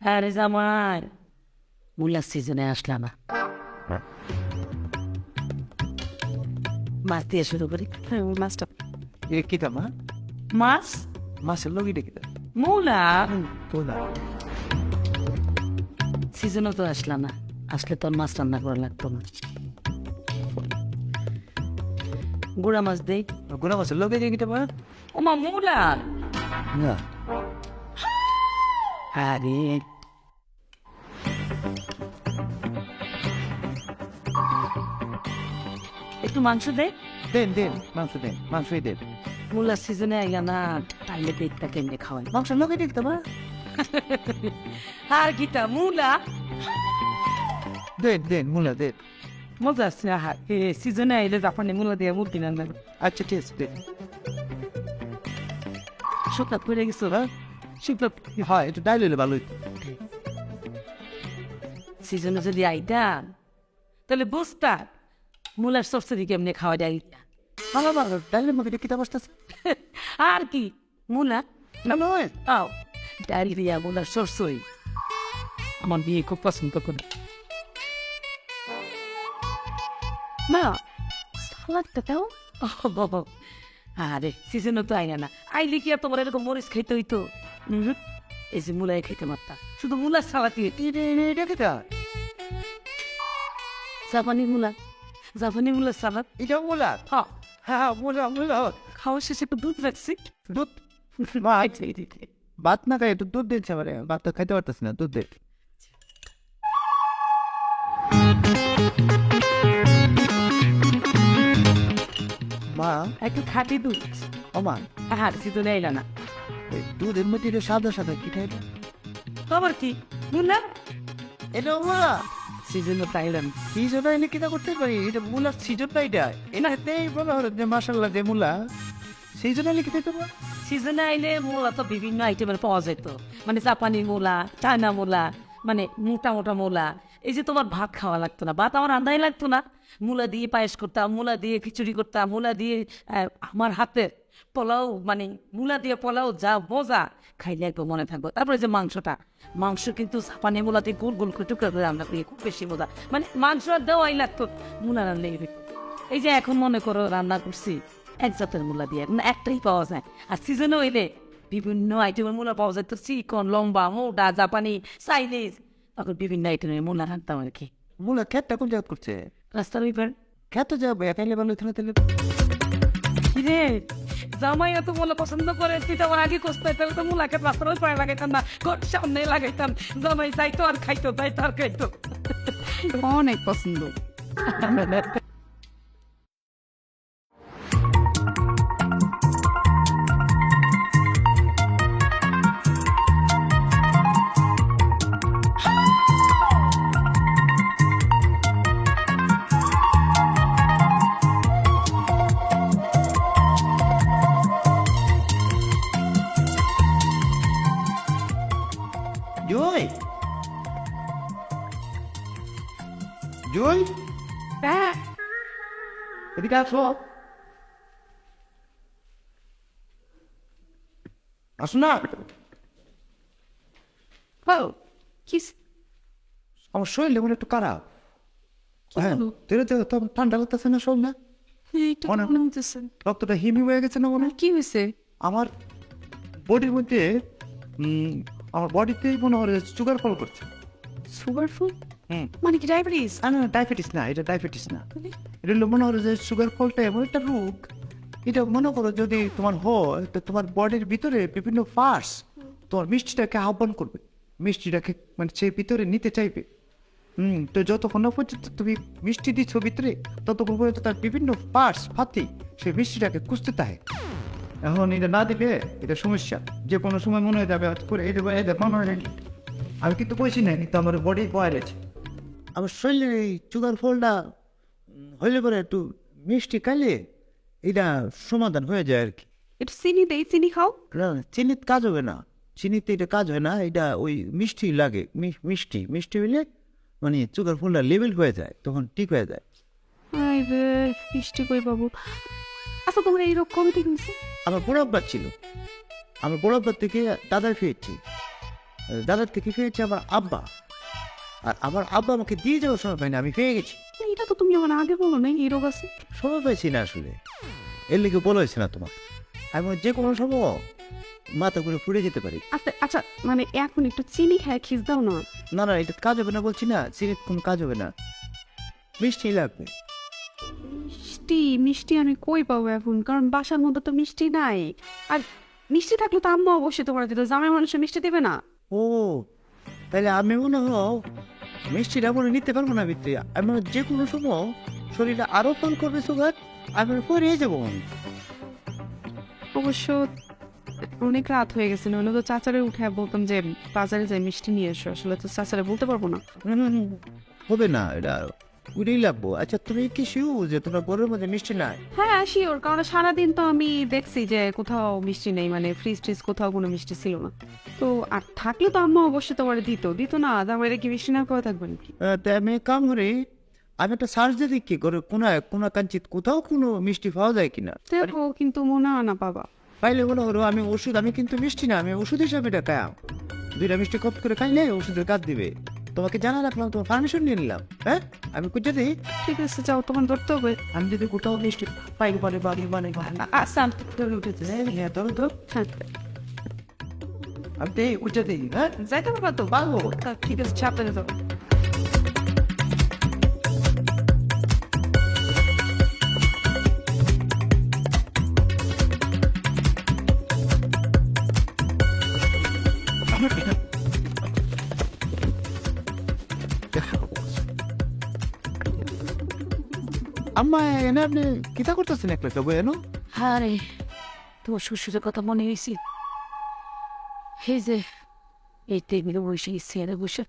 আরে জামাই, মূলার সিজনে আসলা না। মাছ দিয়ে শুরু করি। মাছটা এ কিতা মা মাছ, মাছের লগিটা কিতা মূলা তোলা সিজনও তো আসলা না, আসলে তোর মাছ রান্না করা লাগতো না। গুড়া মাছ দেই। গুনা মাছের লগে যে কিতা মা ওমা মূলা, না আরে একটু মাংস দে। দেন দেন মাংসই দেন মূলার সিজনে আইলা না, তাইলে পেটটা কেমনে খাওয়াই। মাংসের লগে কিতা মা আর গীতা মূলা দেন মুলা দেন মজা আছে। সিজনে আইলে জাপানি মূলা দিয়ে মুরগি রান্না করে। আচ্ছা ঠিক আছে দেন শুকনা পড়ে গেছো না? শিখলে হয় একটু ডাইল হইলে ভালো হইতো সিজনে যদি আইতা তাহলে বুঝতা মূলার সরসরি কেমনে খাওয়া যায়। ভালো ভালো ডাইলের মধ্যে কিতা বসতেছে আর কি মূলা না নয় আও ডায়রিয়া মূলার সরসই আমার বিয়ে খুব পছন্দ করে। মা সালাদটা দাও। বাবা, আরে সিজনও তো আইনা না, আইলে কি আর তোমার এরকম মরিচ খাইতে হইতো? এই যে মূলাই খাইতে মারতা, শুধু মূলার সালাতি। এটা কিতা জাপানি মূলার সালাদ। এটা মুলা হ্যাঁ, হ্যাঁ মুলা খাওয়া শেষে একটু দুধ রাখছি। দুধ মা ভাত না খাই একটু দুধ দিচ্ছে আমার ভাত তো খাইতে পারতেছি না দুধ দে মা একটু খাঁটি দুধ। ও মা হ্যাঁ, সিজনে আইলা না, এই দুধের মধ্যে এটা সাদা সাদা কি খাইলো খবর কি মূলা এটা মা সিজনে তাইলাম। কি জন্য এনে কিনা করতে পারি এটা মূলার সিজন না এটা এনা হেতেই বলা হলো যে মাসাল্লাহ যে মূলা সেই জন্য এনে কিনতে পারবো সিজনে আইলে মূলা তো বিভিন্ন আইটেমের পাওয়া যেত, মানে জাপানি মূলা, চায়না মূলা, মানে মোটা মোটা মূলা। এই যে তোমার ভাত খাওয়া লাগতো না, ভাত আমার রান্নাই লাগতো না। মূলা দিয়ে পায়েস করতাম, মূলা দিয়ে খিচুড়ি করতাম, মূলা দিয়ে আমার হাতের পোলাও, মানে মূলা দিয়ে পোলাও যা মজা, খাইলে একবার মনে থাকবো। তারপরে যে মাংস কিন্তু জাপানি মূলাতে গোল গোল করে টুকরা করে রান্না করি, খুব বেশি মজা। মানে মাংস আর দেওয়াই লাগতো, মূলা রান্নাই হইতো। এই যে এখন মনে করো রান্না করছি এক জাতের মূলা দিয়ে, মানে একটাই পাওয়া যায়। আর সিজনে হইলে বিভিন্ন আইটেমের মূলা পাওয়া যায়, তো চিকন, লম্বা, মোটা, জাপানি, চাইনিজ, তখন বিভিন্ন আইটেমের মূলা রাখতাম আর কি। মূলা খেতটা কোন জায়গা করছে রাস্তার ওই পার। খেতে যাবো একাইলে ভালো হইতো না তাহলে কিরে জামাই এত মূলা পছন্দ করে, তুই তো আমার আগে কষতে, তাহলে তো মূলা খেত রাস্তার ওই পায়ে লাগাইতাম না, ঘর সামনে লাগাইতাম। জামাই যাইতো আর খাইতো, যাইতো আর খাইতো। অনেক পছন্দ। জয় জয় এদিকে আসো আসো না কি আমার শরীরে মনে একটু খারাপ হ্যাঁ তেরে তো ঠান্ডা লাগতেছে না শরীর না এইটা মনে- মনে হচ্ছে? রক্তটা হিমি হয়ে গেছে না মনে হয়? কি হয়েছে? আমার বডির মধ্যে আমার বডিতেই মনে হয় সুগার ফল করছে সুগার ফুল? হুম মানে কি ডায়াবেটিস? না ডায়াবেটিস না এটা ডায়াবেটিস না এটা হলো মনে হয় যে সুগার ফলটা এমন একটা রোগ এটা মনে করো যদি তোমার হয় তো তোমার বডির ভিতরে বিভিন্ন পার্টস তোমার মিষ্টিটাকে আহ্বান করবে মিষ্টিটাকে মানে সে ভিতরে নিতে চাইবে তো যতক্ষণ না পর্যন্ত তুমি মিষ্টি দিচ্ছ ভিতরে ততক্ষণ পর্যন্ত তার বিভিন্ন পার্টস ফাতি সেই মিষ্টিটাকে খুঁজতে থাকে এখন এটা না দিলে এটা সমস্যা যে কোনো সময় মনে হয়ে যাবে করে এই দেবো এই দেবো মনে হয় নাকি আমি কিন্তু বলছি না কিন্তু আমার বডি বয়ারেছে আমার শরীরে এই সুগার ফলটা হইলে পরে একটু মিষ্টি খাইলে এটা সমাধান হয়ে যায় আর কি একটু চিনি দেই, চিনি খাও। না চিনির কাজ হবে না চিনিতে এটা কাজ হয় না এটা ওই মিষ্টি লাগে মিষ্টি মিষ্টি হইলে মানে সুগার ফলটা লেভেল হয়ে যায় তখন ঠিক হয়ে যায় আই রে মিষ্টি কই বাবু। আচ্ছা তোমার এই রোগ কবে থেকে হয়েছে? আমার বড় আব্বার ছিল আমার বড় আব্বার থেকে দাদার পেয়েছি দাদার থেকে পেয়েছে আমার আব্বা, আর আমার আব্বা আমাকে দিয়ে যাওয়ার সময় পাইনি, আমি পেয়ে গেছি। এটা তো তুমি আমার আগে বলো না এই রোগ আছে। সময় পাইছি না আসলে, এর লিগে বলা হয়েছে না তোমার। আমি যে কোনো সময় মাথা করে ফুটে যেতে পারি। আচ্ছা আচ্ছা, মানে এখন একটু চিনি খায় খিস দাও না। না না, এটা কাজ হবে না বলছি না, সিরিপ কোনো কাজ হবে না, মিষ্টি লাগবে। মিষ্টি মিষ্টি আমি কই পাবো এখন, কারণ বাসার মধ্যে তো মিষ্টি নাই। আর মিষ্টি থাকলে তো আম্মা অবশ্যই তোমার দিত, জামাই মানুষের মিষ্টি দেবে না। ও তাহলে আমি মনে হয় মিষ্টিটা মনে নিতে পারবো না ভিতরে, আমি যে কোনো সময় শরীরটা আরো ফোন করবে সুগার, আমি পরে যাবো। অবশ্য অনেক রাত হয়ে গেছে, নইলে তো চাচারে উঠে বলতাম যে বাজারে যাই মিষ্টি নিয়ে এসো। আসলে তো চাচারে বলতে পারবো না। হবে না, এটা উড়েই লাগবো। আচ্ছা তুমি কি শিউ যে তোমার ঘরের মধ্যে মিষ্টি নাই? হ্যাঁ শিওর, কারণ সারাদিন তো আমি দেখছি যে কোথাও মিষ্টি নেই, মানে ফ্রিজ ট্রিজ কোথাও কোনো মিষ্টি ছিল না। তো আর থাকলে তো আম্মা অবশ্যই তোমার দিত না, জামাইরে কি মিষ্টি না করে থাকবে নাকি? তাই আমি এক কাম করি, আমি একটা সার্চ দিয়ে দেখি করে কোনা কাঞ্চিত কোথাও কোনো মিষ্টি পাওয়া যায় কিনা। দেখো কিন্তু মনে হয় না বাবা। পাইলে মনে করো আমি ওষুধ, আমি কিন্তু মিষ্টি না, আমি ওষুধ হিসাবে এটা খাই। দুইটা মিষ্টি কপ করে খাইলে ওষুধের কাজ দিবে। তোমাকে জানা রাখলাম, তোমার পারমিশন নিয়ে নিলাম। হ্যাঁ আমি কুচে দিই। ঠিক আছে যাও, তোমার ধরতে হবে। আমি যদি কোথাও মিষ্টি পাই বলে বাড়ি মানে আচ্ছা আমি ধরে উঠেছে। হ্যাঁ ধরো ধর, হ্যাঁ আমি দিই কুচে দিই। হ্যাঁ যাইতে পারবা তো? পারবো। ঠিক আছে চাপে দাও। আম্মা এনে আপনি কিতা করতেছেন একলা বই এনো? হ্যাঁ রে, তোমার শ্বশুরের কথা মনে হয়েছে। এই যে এই টেবিলে বসে চেয়ারে বসে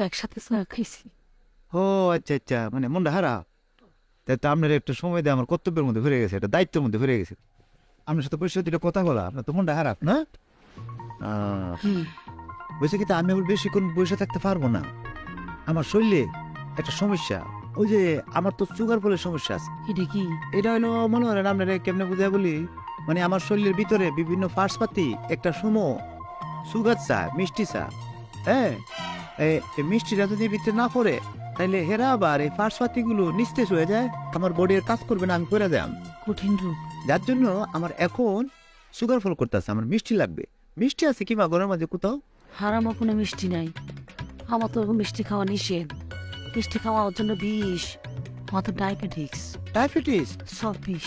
একসাথে চা খাইছি। ও আচ্ছা আচ্ছা, মানে মনটা হারা। তাই তো আপনার একটু সময় দিয়ে আমার কর্তব্যের মধ্যে ঘুরে গেছে, এটা দায়িত্বের মধ্যে ঘুরে গেছে। আপনার সাথে পরিস্থিতি দুটো কথা বলা, আপনার তো মনটা হারাপ না? বসে কিন্তু আমি আবার বেশিক্ষণ বসে থাকতে পারবো না, আমার শরীরে একটা সমস্যা। ওই যে আমার তো সুগার ফলের সমস্যা আছে। এটা কি? এটা হলো মনে হয় আপনার কেমনে বুঝাই বলি, মানে আমার শরীরের ভিতরে বিভিন্ন ফার্সপাতি একটা সময় সুগার চা, মিষ্টি চা, হ্যাঁ এই মিষ্টিটা যদি ভিতরে না পড়ে তাইলে হেরা আবার এই ফার্সপাতি গুলো নিস্তেজ হয়ে যায়, আমার বডির কাজ করবে না, আমি করে যাম। কঠিন রোগ। যার জন্য আমার এখন সুগার ফল করতেছে, আমার মিষ্টি লাগবে। মিষ্টি আছে কি মা ঘরের মাঝে কোথাও? হারামো কোনো মিষ্টি নাই। আমার তো মিষ্টি খাওয়া নিষেধ। মিষ্টি খাওয়ার জন্য বিষ। আমার তো ডায়াবেটিক্স। ডায়াবেটিস? সব বিষ।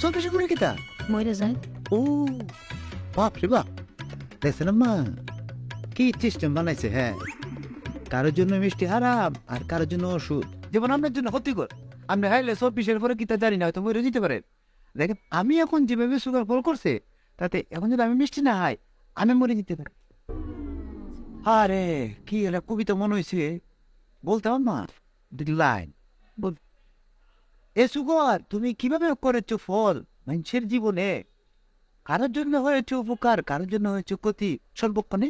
24 করে কিতা মরে যায়। ও বাপ রে বাপ, দেখছেন মা কি সিস্টেম বানাইছে। হ্যাঁ কারোর জন্য মিষ্টি হারাম আর কারোর জন্য ওষুধ, যেমন আপনার জন্য ক্ষতিকর। আপনি হাইলে 24-এর পরে কিতা জানি না, হয়তো মরে দিতে পারেন। দেখেন আমি এখন যেভাবে সুগার ফল করছে, তাতে এখন যদি আমি মিষ্টি না খাই আমি মরে যেতে পারি। আরে কি একটা কবিতা মনে হয়েছে, বলতাম মা দুটি লাইন বল। এ সুগার তুমি কিভাবে করেছো ফল মানুষের জীবনে, কারোর জন্য হয়েছে উপকার, কারোর জন্য হয়েছে ক্ষতি সর্বক্ষণে।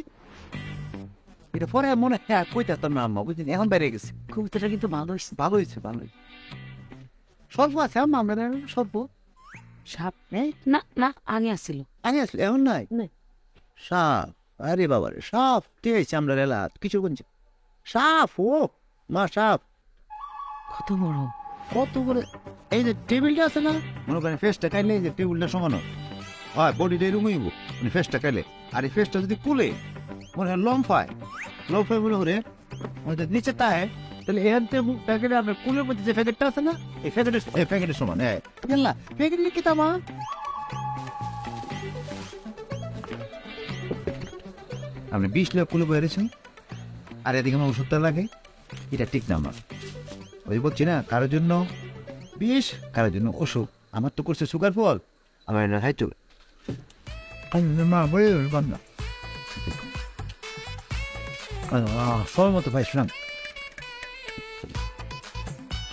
এটা পরে মনে হ্যাঁ কইতাম না আম্মা, বুঝলেন এখন বেড়ে গেছে। কবিতাটা কিন্তু ভালো হয়েছে। ভালো হয়েছে ভালো হয়েছে। সর্ব আছে আম্মা, আমরা সর্ব সাপ নেই? না না, আগে আসছিল। আগে আসলে এমন নাই নাই। সাপ, আরে বাবা রে সাপ, ঠিক আছে আমরা এলাত কিছু বলছি সাপ। ও মা সাপ কত বড়! কত করে, এই যে টেবিলটা আছে না, মনে করেন ফেসটা খাইলে এই যে টেবিলটা সমানো হয়, বডিটা রুমাইব মানে ফেসটা খাইলে। আর এই ফেসটা যদি কুলে মনে হয় লম্ফায় মনে করে নিচে তাই, তাহলে এর প্যাকেটে আপনার কুলের মধ্যে যে প্যাকেটটা আছে না, এই প্যাকেটের সমান। হ্যাঁ না প্যাকেট লিখি তা মা আপনি 20 লাখ কুলে বেড়েছেন আর এদিকে আমার ওষুধটা লাগে, এটা ঠিক না আমার। ওই বলছি না কারোর জন্য বিষ, কারোর জন্য ওষুধ। আমার তো করছে সুগার ফল, আমার না খাইতো মা বলে বান্ধা সময় মতো ভাই শুনাম।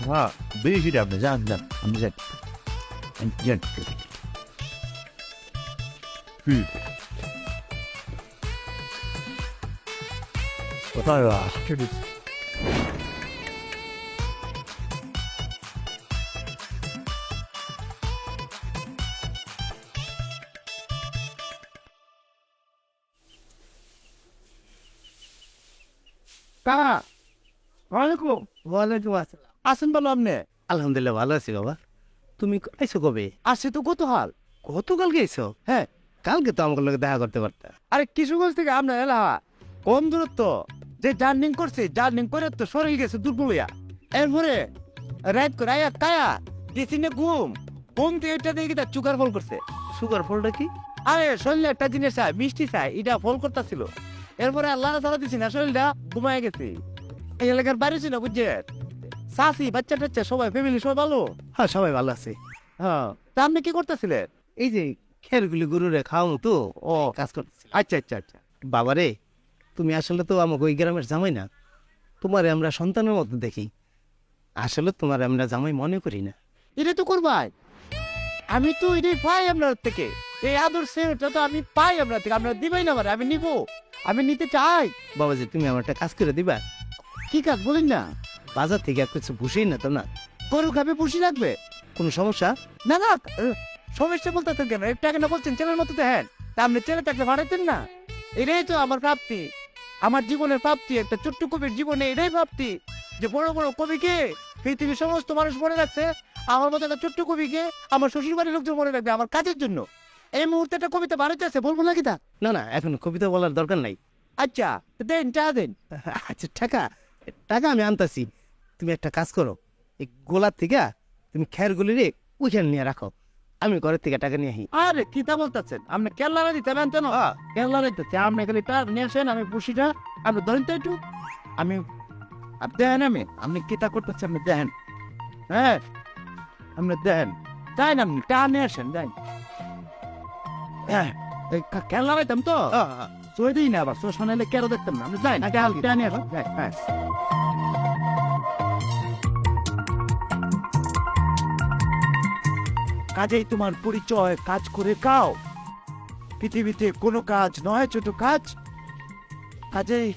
হ্যাঁ বেশি আপনি যান যান, আপনি যান যান। কোথায় কাকা ওয়ালাইকুম ওয়ালাইকুম আসসালাম। আসেন বলো আপনি আলহামদুলিল্লাহ ভালো আছি বাবা। তুমি আইছো কবে? আসছে তো কত হাল গতকাল গেছো? হ্যাঁ কালকে তো আমার লগে দেখা করতে পারতা। আরে কিশোরগঞ্জ থেকে আপনার এলাকা কম দূরত্ব যে জার্নিং করছে জার্নিং করে তো শরীর গেছে দুর্বল হইয়া এরপরে রাইড করে আয়া কায়া দিছিনে ঘুম ঘুম দিয়ে এটা দিয়ে তার চুকার ফল করছে সুগার ফলটা কি? আরে শরীরে একটা জিনিস চাই মিষ্টি চাই এটা ফল করতেছিল এরপরে আল্লাহ তালা দিছি না শরীরটা ঘুমায় গেছে এই এলাকার বাড়ি ছিল বুঝছেন চাষি বাচ্চা টাচ্চা সবাই ফ্যামিলি সবাই ভালো হ্যাঁ সবাই ভালো আছে। হ্যাঁ তা আপনি কি করতেছিলেন এই যে খেরগুলি গরুরে খাওয়াম তো ও কাজ করতেছি। আচ্ছা আচ্ছা আচ্ছা বাবারে তুমি আসলে তো আমাকে ওই গ্রামের জামাই না, তোমারে আমরা সন্তানের মতো দেখি। আসলে তোমার আমরা জামাই মনে করি না। এটা তো করবাই আমি তো এটাই পাই আপনার থেকে এই আদর্শটা তো আমি পাই আপনার থেকে আপনার দিবাই না পারে আমি নিব আমি নিতে চাই বাবাজি তুমি আমার একটা কাজ করে দিবা? কি কাজ বলেন না বাজার থেকে আর কিছু বুঝেই না তো না, গরু খাবে পুষি লাগবে কোনো সমস্যা? না না সমস্যা বলতেছেন কেন একটা কেন বলছেন ছেলের মতো দেখেন তা আপনি ছেলে থাকলে ভাড়াইতেন না এটাই তো আমার প্রাপ্তি আমার জীবনের প্রাপ্তি একটা ছোট্ট কবির জীবনে এটাই প্রাপ্তি যে বড় বড় কবিকে পৃথিবীর সমস্ত মানুষ মনে রাখছে আমার মতো একটা ছোট্ট কবিকে আমার শ্বশুর বাড়ির লোকজন মনে রাখবে আমার কাজের জন্য এই মুহূর্তে একটা কবিতা বাড়িতে আছে বলবো নাকি তা না না এখন কবিতা বলার দরকার নাই। আচ্ছা দেন চা দেন আচ্ছা টাকা টাকা আমি আনতাছি, তুমি একটা কাজ করো, এই গোলার থেকে তুমি খেরগুলি রে ওইখানে নিয়ে রাখো, আমি ঘরের থেকে টাকা নিয়ে আসি। আরে কি তা বলতেছেন আপনি কেরলারে দিতে পারেন কেন কেরলারে দিতে আপনি খালি তার নিয়ে আসেন আমি পুষিটা আপনি ধরেন তো একটু আমি আপনি দেখেন আপনি কি তা করতেছেন আপনি দেখেন হ্যাঁ আপনি দেখেন যাই না আপনি টা নিয়ে আসেন যাই হ্যাঁ কেরলা পাইতাম তো চলে দিই না আবার চশমা নাইলে কেন দেখতাম না আপনি যাই না টা নিয়ে আসেন যাই হ্যাঁ কাজেই তোমার পরিচয় কাজ করে খাও পৃথিবীতে কোনো কাজ নয় ছোট কাজ কাজেই